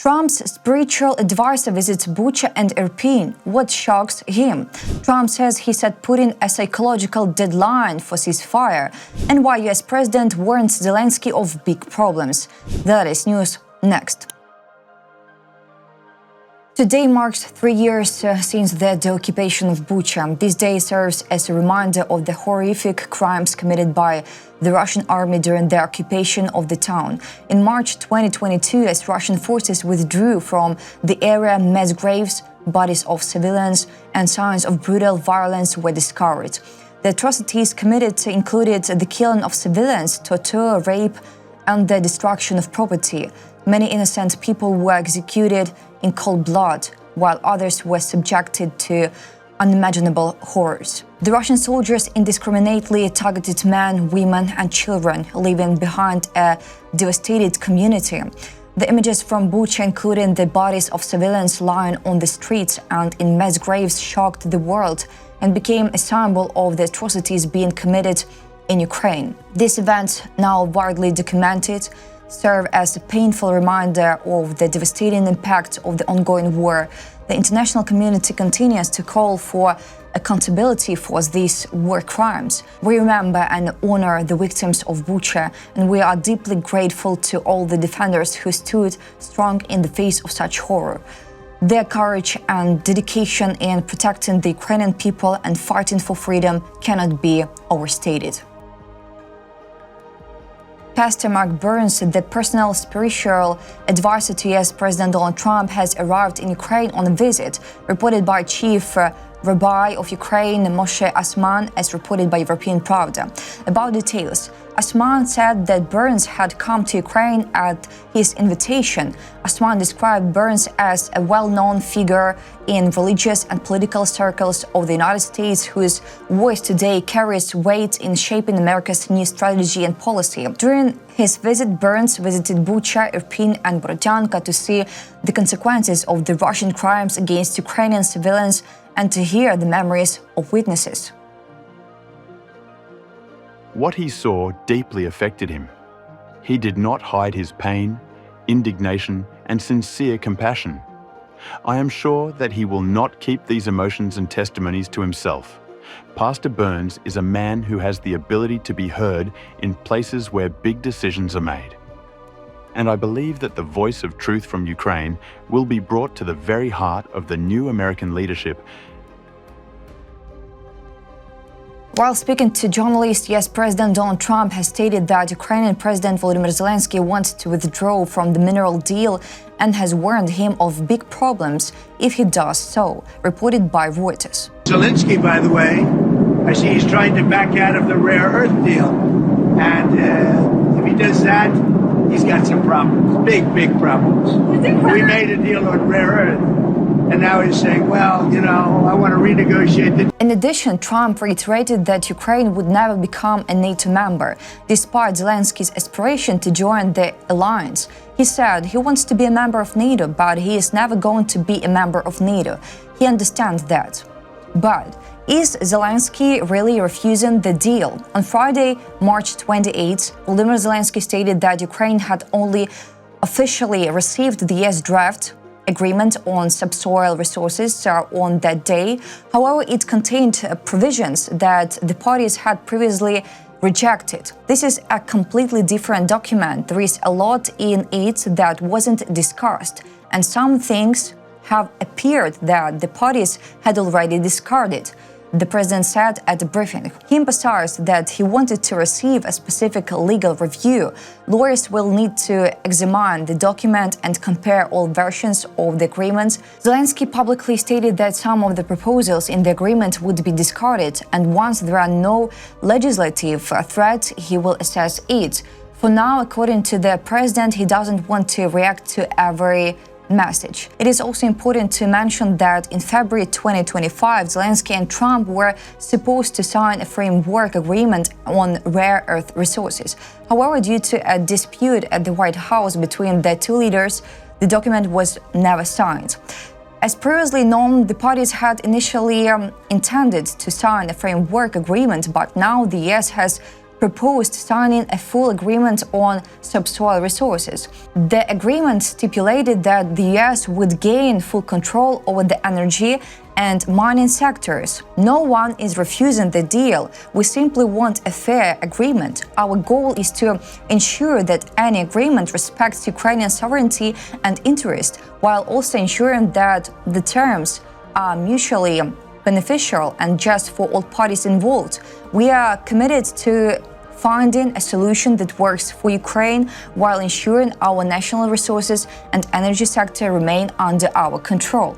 Trump's spiritual advisor visits Bucha and Irpin. What shocks him? Trump says he set Putin a psychological deadline for ceasefire, and why US President warns Zelensky of big problems. The latest news next. Today marks 3 years since the occupation of Bucha. This day serves as a reminder of the horrific crimes committed by the Russian army during the occupation of the town. In March 2022, as Russian forces withdrew from the area, mass graves, bodies of civilians, and signs of brutal violence were discovered. The atrocities committed included the killing of civilians, torture, rape, and the destruction of property. Many innocent people were executed in cold blood, while others were subjected to unimaginable horrors. The Russian soldiers indiscriminately targeted men, women, and children, leaving behind a devastated community. The images from Bucha, including the bodies of civilians lying on the streets and in mass graves, shocked the world and became a symbol of the atrocities being committed in Ukraine. These events, now widely documented, serve as a painful reminder of the devastating impact of the ongoing war. The international community continues to call for accountability for these war crimes. We remember and honor the victims of Bucha, and we are deeply grateful to all the defenders who stood strong in the face of such horror. Their courage and dedication in protecting the Ukrainian people and fighting for freedom cannot be overstated. Pastor Mark Burns, the personal spiritual advisor to US President Donald Trump, has arrived in Ukraine on a visit, reported by Chief Rabbi of Ukraine Moshe Asman, as reported by European Pravda. About details, Asman said that Burns had come to Ukraine at his invitation. Asman described Burns as a well-known figure in religious and political circles of the United States, whose voice today carries weight in shaping America's new strategy and policy. During his visit, Burns visited Bucha, Irpin, and Borodyanka to see the consequences of the Russian crimes against Ukrainian civilians and to hear the memories of witnesses. What he saw deeply affected him. He did not hide his pain, indignation, and sincere compassion. I am sure that he will not keep these emotions and testimonies to himself. Pastor Burns is a man who has the ability to be heard in places where big decisions are made. And I believe that the voice of truth from Ukraine will be brought to the very heart of the new American leadership. While speaking to journalists, US President Donald Trump has stated that Ukrainian President Volodymyr Zelensky wants to withdraw from the mineral deal and has warned him of big problems if he does so, reported by Reuters. Zelensky, by the way, I see he's trying to back out of the rare earth deal. And if he does that, he's got some problems, big problems. We made a deal on rare earth. And now he's saying, well, I want to renegotiate it. In addition, Trump reiterated that Ukraine would never become a NATO member, despite Zelensky's aspiration to join the alliance. He said he wants to be a member of NATO, but he is never going to be a member of NATO. He understands that. But is Zelensky really refusing the deal? On Friday, March 28, Volodymyr Zelensky stated that Ukraine had only officially received the US draft agreement on subsoil resources on that day. However, it contained provisions that the parties had previously rejected. This is a completely different document. There is a lot in it that wasn't discussed, and some things have appeared that the parties had already discarded, the president said at the briefing. He emphasized that he wanted to receive a specific legal review. Lawyers will need to examine the document and compare all versions of the agreement. Zelensky publicly stated that some of the proposals in the agreement would be discarded, and once there are no legislative threats, he will assess it. For now, according to the president, he doesn't want to react to every message. It is also important to mention that in February 2025, Zelensky and Trump were supposed to sign a framework agreement on rare earth resources. However, due to a dispute at the White House between the two leaders, the document was never signed. As previously known, the parties had initially intended to sign a framework agreement, but now the US has proposed signing a full agreement on subsoil resources. The agreement stipulated that the US would gain full control over the energy and mining sectors. No one is refusing the deal. We simply want a fair agreement. Our goal is to ensure that any agreement respects Ukrainian sovereignty and interest, while also ensuring that the terms are mutually beneficial and just for all parties involved. We are committed to finding a solution that works for Ukraine while ensuring our national resources and energy sector remain under our control.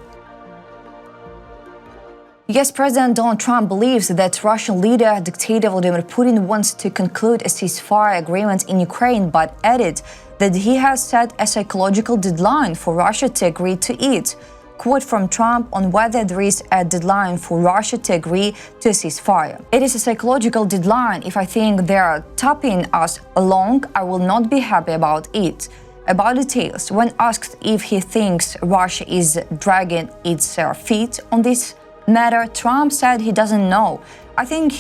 US President Donald Trump believes that Russian leader, dictator Vladimir Putin wants to conclude a ceasefire agreement in Ukraine, but added that he has set a psychological deadline for Russia to agree to it. Quote from Trump on whether there is a deadline for Russia to agree to a ceasefire. It is a psychological deadline. If I think they are tapping us along, I will not be happy about it. About details, when asked if he thinks Russia is dragging its feet on this matter, Trump said he doesn't know. I think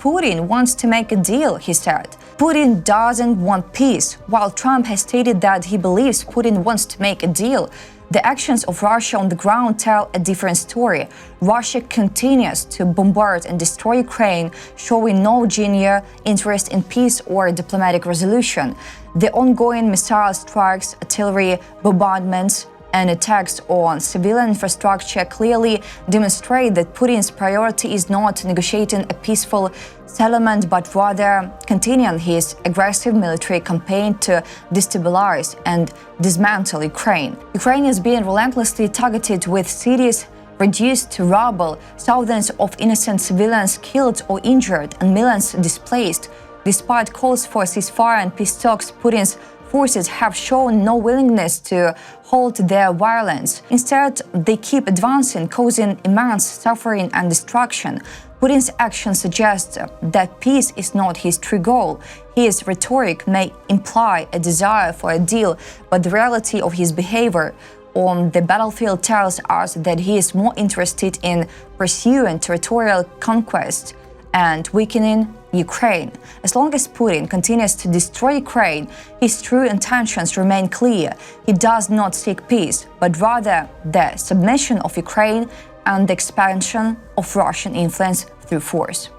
Putin wants to make a deal, he said. Putin doesn't want peace. While Trump has stated that he believes Putin wants to make a deal, the actions of Russia on the ground tell a different story. Russia continues to bombard and destroy Ukraine, showing no genuine interest in peace or diplomatic resolution. The ongoing missile strikes, artillery bombardments, and attacks on civilian infrastructure clearly demonstrate that Putin's priority is not negotiating a peaceful settlement, but rather continuing his aggressive military campaign to destabilize and dismantle Ukraine. Ukraine is being relentlessly targeted, with cities reduced to rubble, thousands of innocent civilians killed or injured, and millions displaced. Despite calls for ceasefire and peace talks, Putin's forces have shown no willingness to halt their violence. Instead, they keep advancing, causing immense suffering and destruction. Putin's actions suggest that peace is not his true goal. His rhetoric may imply a desire for a deal, but the reality of his behavior on the battlefield tells us that he is more interested in pursuing territorial conquest and weakening Ukraine. As long as Putin continues to destroy Ukraine, his true intentions remain clear. He does not seek peace, but rather the submission of Ukraine and the expansion of Russian influence through force.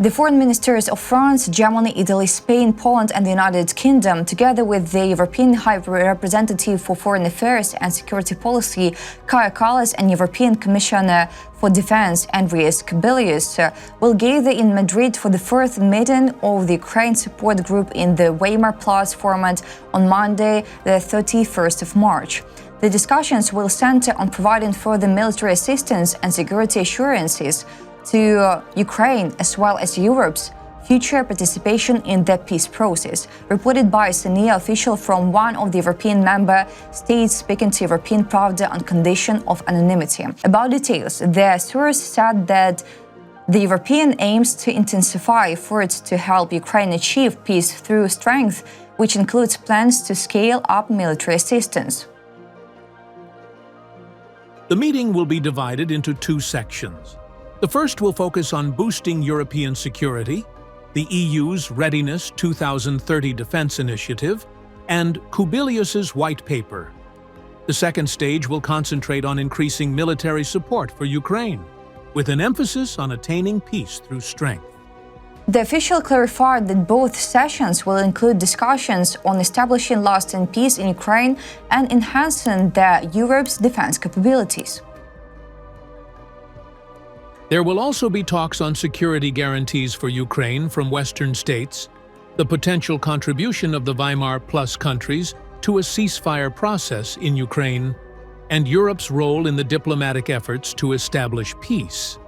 The foreign ministers of France, Germany, Italy, Spain, Poland and the United Kingdom, together with the European High Representative for Foreign Affairs and Security Policy, Kaja Kallas, and European Commissioner for Defense, Andrius Kubilius, will gather in Madrid for the first meeting of the Ukraine Support Group in the Weimar Plus format on Monday, the 31st of March. The discussions will center on providing further military assistance and security assurances to Ukraine, as well as Europe's future participation in the peace process, reported by a senior official from one of the European member states speaking to European Pravda on condition of anonymity. About details, the source said that the European aims to intensify efforts to help Ukraine achieve peace through strength, which includes plans to scale up military assistance. The meeting will be divided into two sections. The first will focus on boosting European security, the EU's Readiness 2030 Defense Initiative, and Kubilius's White Paper. The second stage will concentrate on increasing military support for Ukraine, with an emphasis on attaining peace through strength. The official clarified that both sessions will include discussions on establishing lasting peace in Ukraine and enhancing Europe's defense capabilities. There will also be talks on security guarantees for Ukraine from Western states, the potential contribution of the Weimar Plus countries to a ceasefire process in Ukraine, and Europe's role in the diplomatic efforts to establish peace.